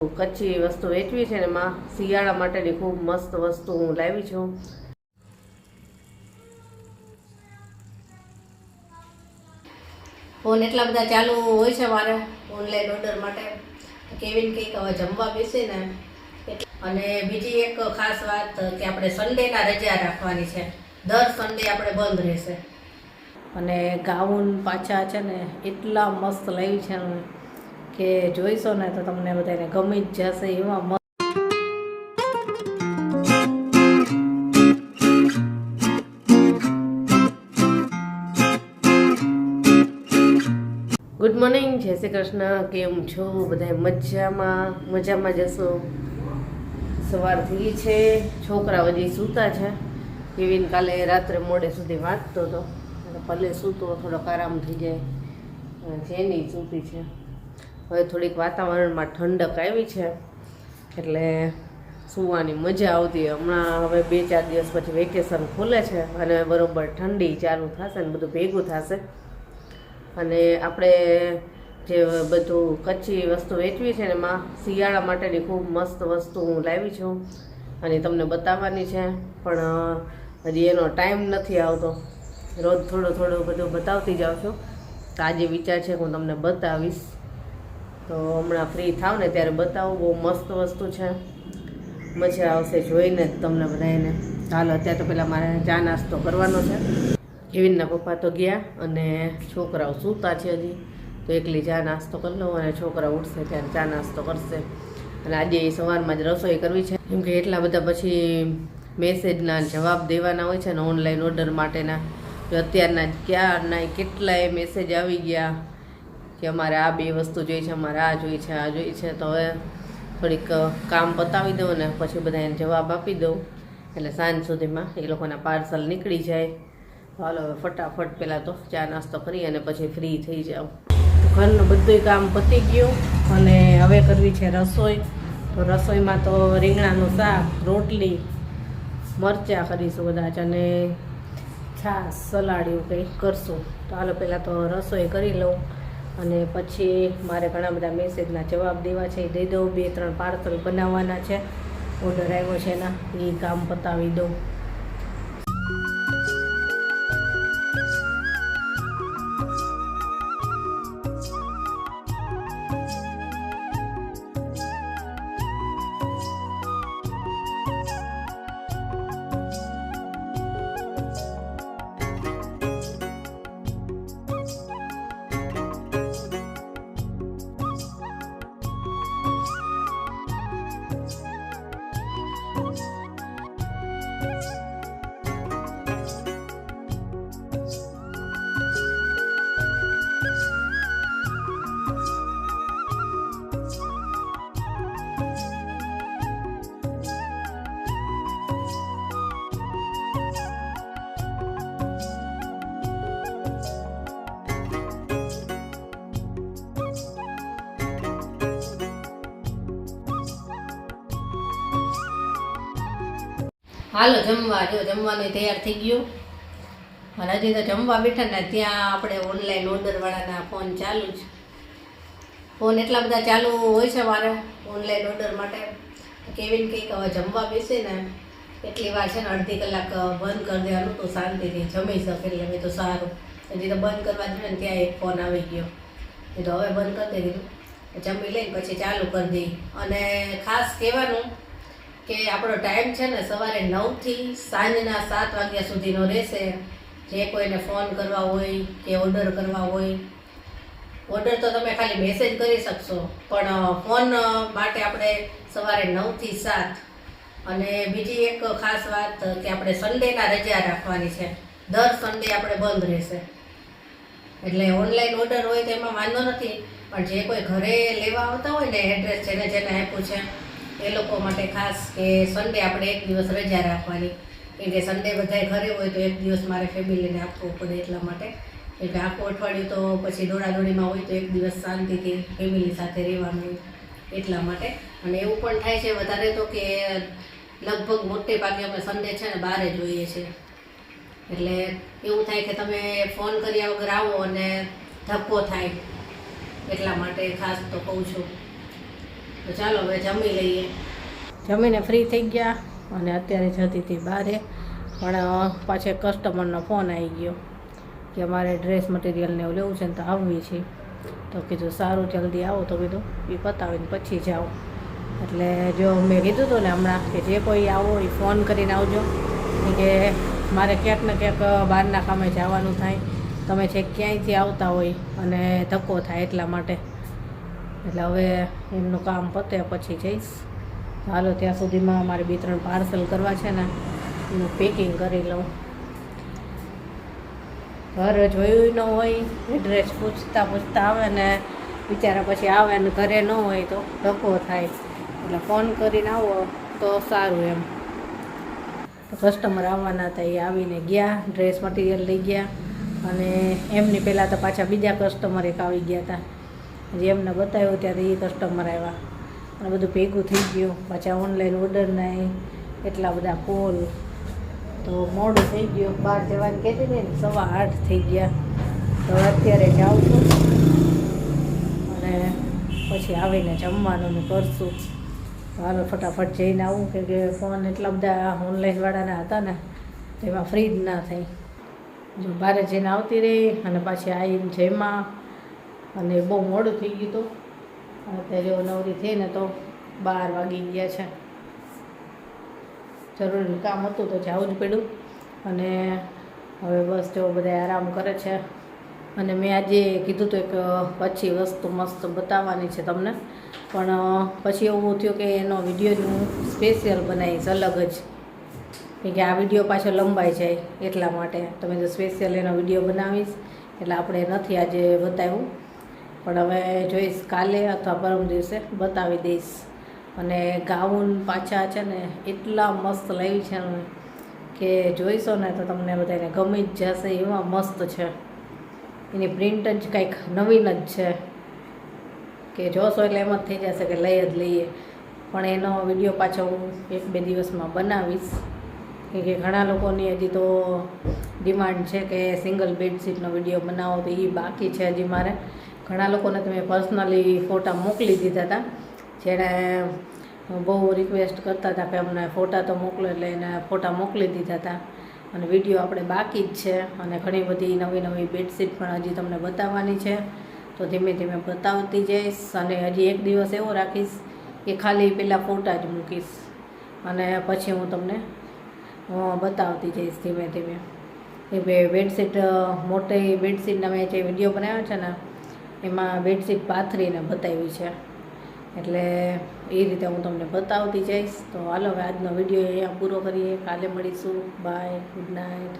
કચ્છી વસ્તુ વેચવી છે ને એમાં શિયાળા માટેની ખૂબ મસ્ત વસ્તુ હું લાવી છું. ફોન એટલા બધા ચાલુ હોય છે મારે ઓનલાઈન ઓર્ડર માટે. કેવીન કંઈક હવે જમવા બેસે ને. અને બીજી એક ખાસ વાત કે આપણે સન્ડેના રજા રાખવાની છે. દર સન્ડે આપણે બંધ રહેશે. અને ગાઉન પાછા છે ને એટલા મસ્ત લાવી છે ને કે જોઈશો ને તો તમને બધાને ગમી જ જશે એવા મસ્ત. ગુડ મોર્નિંગ, જય શ્રી કૃષ્ણ. કેમ છો બધા? મજામાં જશો. સવાર થઈ છે, છોકરા હજી સૂતા છે. કેવીન કાલે રાત્રે મોડે સુધી વાંચતો હતો એટલે ભલે સૂતો થોડોક આરામ થઈ જાય. જેની સૂતી છે. હવે થોડીક વાતાવરણમાં ઠંડક આવી છે એટલે સૂવાની મજા આવતી. હમણાં હવે 2-4 દિવસ પછી વેકેશન ખુલે છે અને બરાબર ઠંડી ચાલુ થશે ને બધું ભેગું થશે. અને આપણે જે બધું કચ્છી વસ્તુ વેચવી છે ને એમાં શિયાળા માટેની ખૂબ મસ્ત વસ્તુ હું લાવી છું અને તમને બતાવવાની છે. પણ હજી એનો ટાઈમ નથી આવતો. રોજ થોડું બધું બતાવતી જાઉં છું. તો આજે વિચાર છે કે હું તમને બતાવીશ. તો હમણાં ફ્રી થાવ ને ત્યારે બતાવું. બહુ મસ્ત વસ્તુ છે, મજા આવશે જોઈને જ તમને બધાને. ચાલો અત્યારે તો પહેલાં મારે ચા નાસ્તો કરવાનો છે. કેવીનના પપ્પા તો ગયા અને છોકરાઓ સૂતા છે હજી. તો એકલી ચા નાસ્તો કરી લઉં અને છોકરા ઉઠશે ત્યારે ચા નાસ્તો કરશે. અને આજે સવારમાં જ રસોઈ કરવી છે કેમ કે એટલા બધા પછી મેસેજના જવાબ દેવાના હોય છે ને ઓનલાઈન ઓર્ડર માટેના. તો અત્યારના ક્યારના કેટલાય મેસેજ આવી ગયા કે અમારે આ 2 વસ્તુ જોઈ છે, અમારે આ જોઈ છે, આ જોઈ છે. તો હવે થોડીક કામ પતાવી દઉં ને પછી બધા એને જવાબ આપી દઉં એટલે સાંજ સુધીમાં એ લોકોના પાર્સલ નીકળી જાય. હાલો હવે ફટાફટ પહેલાં તો ચા નાસ્તો કરી અને પછી ફ્રી થઈ જાઉં. ઘરનું બધું કામ પતી ગયું અને હવે કરવી છે રસોઈ. તો રસોઈમાં તો રીંગણાનું શાક, રોટલી, મરચાં કરીશું કદાચ અને છાશ, સલાડ એવું કંઈક કરશું. તો હાલો પહેલાં તો રસોઈ કરી લઉં અને પછી મારે ઘણા બધા મેસેજના જવાબ દેવા છે એ દઈ દઉં. 2-3 પાર્સલ બનાવવાના છે, ઓર્ડર આવ્યો છે એના, એ કામ પતાવી દઉં. હાલો જમવા. જો જમવાનું તૈયાર થઈ ગયું અને હજી તો જમવા બેઠા ને ત્યાં આપણે ઓનલાઈન ઓર્ડરવાળાના ફોન ચાલુ છે. ફોન એટલા બધા ચાલુ હોય છે મારે ઓનલાઈન ઓર્ડર માટે. કેવીન કંઈક હવે જમવા બેસે ને એટલી વાર છે ને અડધી કલાક બંધ કરી દેવાનું તો શાંતિથી જમી શકે. એટલે મેં તો સારું. હજી તો બંધ કરવા જોઈએ ને ત્યાં એક ફોન આવી ગયો. એ તો હવે બંધ કરી દીધું. જમી લઈને પછી ચાલુ કરી દઈ. અને ખાસ કહેવાનું કે આપણો ટાઈમ છે ને સવારે 9થી સાંજના 7 વાગ્યા સુધીનો રહેશે. જે કોઈને ફોન કરવા હોય કે ઓર્ડર કરવા હોય, ઓર્ડર તો તમે ખાલી મેસેજ કરી શકશો પણ ફોન માટે આપણે સવારે 9થી 7. અને બીજી એક ખાસ વાત કે આપણે સન્ડેના રજા રાખવાની છે. દર સન્ડે આપણે બંધ રહેશે. એટલે ઓનલાઈન ઓર્ડર હોય તો એમાં વાંધો નથી, પણ જે કોઈ ઘરે લેવા આવતા હોય ને એડ્રેસ જેને આપ્યું છે એ લોકો માટે ખાસ કે સન્ડે આપણે 1 દિવસ રજા રાખવાની. કેમ કે સન્ડે બધા ઘરે હોય તો 1 દિવસ મારે ફેમિલીને આપવો પડે એટલા માટે. કેમ કે આખું અઠવાડિયું તો પછી દોડાદોડીમાં હોય તો 1 દિવસ શાંતિથી ફેમિલી સાથે રહેવાનું હોય એટલા માટે. અને એવું પણ થાય છે વધારે તો કે લગભગ મોટે ભાગે અમે સન્ડે છે ને બહાર જ હોઈએ છીએ. એટલે એવું થાય કે તમે ફોન કર્યા વગર આવો અને ધક્કો થાય એટલા માટે ખાસ તો કહું છું. તો ચાલો હવે જમી લઈએ. જમીને ફ્રી થઈ ગયા અને અત્યારે જતી હતી બહારે, પણ પાછો કસ્ટમરનો ફોન આવી ગયો કે અમારે ડ્રેસ મટીરિયલને એવું લેવું છે ને તો આવવી છે. તો કીધું સારું જલ્દી આવો, તો કીધું એ પતાવીને પછી જાઓ. એટલે જો મેં કીધું હતું ને હમણાં કે જે કોઈ આવો એ ફોન કરીને આવજો, કે મારે ક્યાંક ને ક્યાંક બહારના કામે જવાનું થાય, તમે જે ક્યાંયથી આવતા હોય અને ધક્કો થાય એટલા માટે. એટલે હવે એમનું કામ પતે પછી જઈશ. હાલો ત્યાં સુધીમાં મારે 2-3 પાર્સલ કરવા છે ને, એનું પેકિંગ કરી લઉં. ઘર જોયું ન હોય, એડ્રેસ પૂછતા આવે ને બિચારા પછી આવે ને ઘરે ન હોય તો ધક્કો થાય. એટલે ફોન કરીને આવો તો સારું એમ. તો કસ્ટમર આવવાના હતા, એ આવીને ગયા, ડ્રેસ મટીરિયલ લઈ ગયા. અને એમની પહેલાં તો પાછા બીજા કસ્ટમર એક આવી ગયા હતા. જે એમને બતાવ્યું ત્યારે એ કસ્ટમર આવ્યા અને બધું ભેગું થઈ ગયું. પાછા ઓનલાઈન ઓર્ડરના એટલા બધા કોલ, તો મોડું થઈ ગયું. બહાર જવાની કહેતી હતી ને 8:15 થઈ ગયા. તો અત્યારે જાઉં છું અને પછી આવીને જમવાનું કરશું. હાલો ફટાફટ જઈને આવું, કે ફોન એટલા બધા ઓનલાઈનવાળાના હતા ને તેમાં ફ્રી જ ના થઈ. જો બહાર જઈને આવતી રહી અને પાછી આવીને જમ્યા અને બહુ મોડું થઈ ગયું હતું. અત્યારે જો નવરી થઈને તો 12 વાગી ગયા છે. જરૂરી કામ હતું તો જવું જ પડ્યું. અને હવે બસ જો બધા આરામ કરે છે. અને મેં આજે કીધું હતું એક પછી વસ્તુ મસ્ત બતાવવાની છે તમને, પણ પછી એવું થયું કે એનો વિડીયો જ હું સ્પેશિયલ બનાવીશ અલગ જ, કે આ વિડીયો પાછો લંબાઈ જાય એટલા માટે. તમે જો સ્પેશિયલ એનો વિડીયો બનાવીશ એટલે આપણે નથી આજે બતાવ્યું, પણ હવે જોઈશ કાલે અથવા પરમ દિવસે બતાવી દઈશ. અને ગાઉન પાછા છે ને એટલા મસ્ત લાવી છે ને કે જોઈશો ને તો તમને બધાને ગમી જ જશે, એવા મસ્ત છે. એની પ્રિન્ટ જ કંઈક નવીન જ છે કે જોશો એટલે એમ જ થઈ જશે કે લઈ જ લઈએ. પણ એનો વિડીયો પાછો હું 1-2 દિવસમાં બનાવીશ, કે ઘણા લોકોની હજી તો ડિમાન્ડ છે કે સિંગલ બેડશીટનો વિડીયો બનાવો, તો એ બાકી છે હજી મારે. ઘણા લોકોને તો મેં પર્સનલી ફોટા મોકલી દીધા હતા, જેણે બહુ રિક્વેસ્ટ કરતા હતા કે અમને ફોટા તો મોકલો, એટલે એને ફોટા મોકલી દીધા હતા. અને વિડીયો આપણે બાકી જ છે. અને ઘણી બધી નવી બેડશીટ પણ હજી તમને બતાવવાની છે, તો ધીમે ધીમે બતાવતી જઈશ. અને હજી એક દિવસ એવો રાખીશ કે ખાલી પહેલાં ફોટા જ મૂકીશ અને પછી હું તમને બતાવતી જઈશ ધીમે ધીમે. એ બેડશીટ મોટી બેડશીટના મેં જે વિડીયો બનાવ્યો છે ને એમાં બેડશીટ પાથરીને બતાવી છે, એટલે એ રીતે હું તમને બતાવતી જઈશ. તો હાલો હવે આજનો વિડીયો અહીંયા પૂરો કરીએ. કાલે મળીશું. Bye, good night.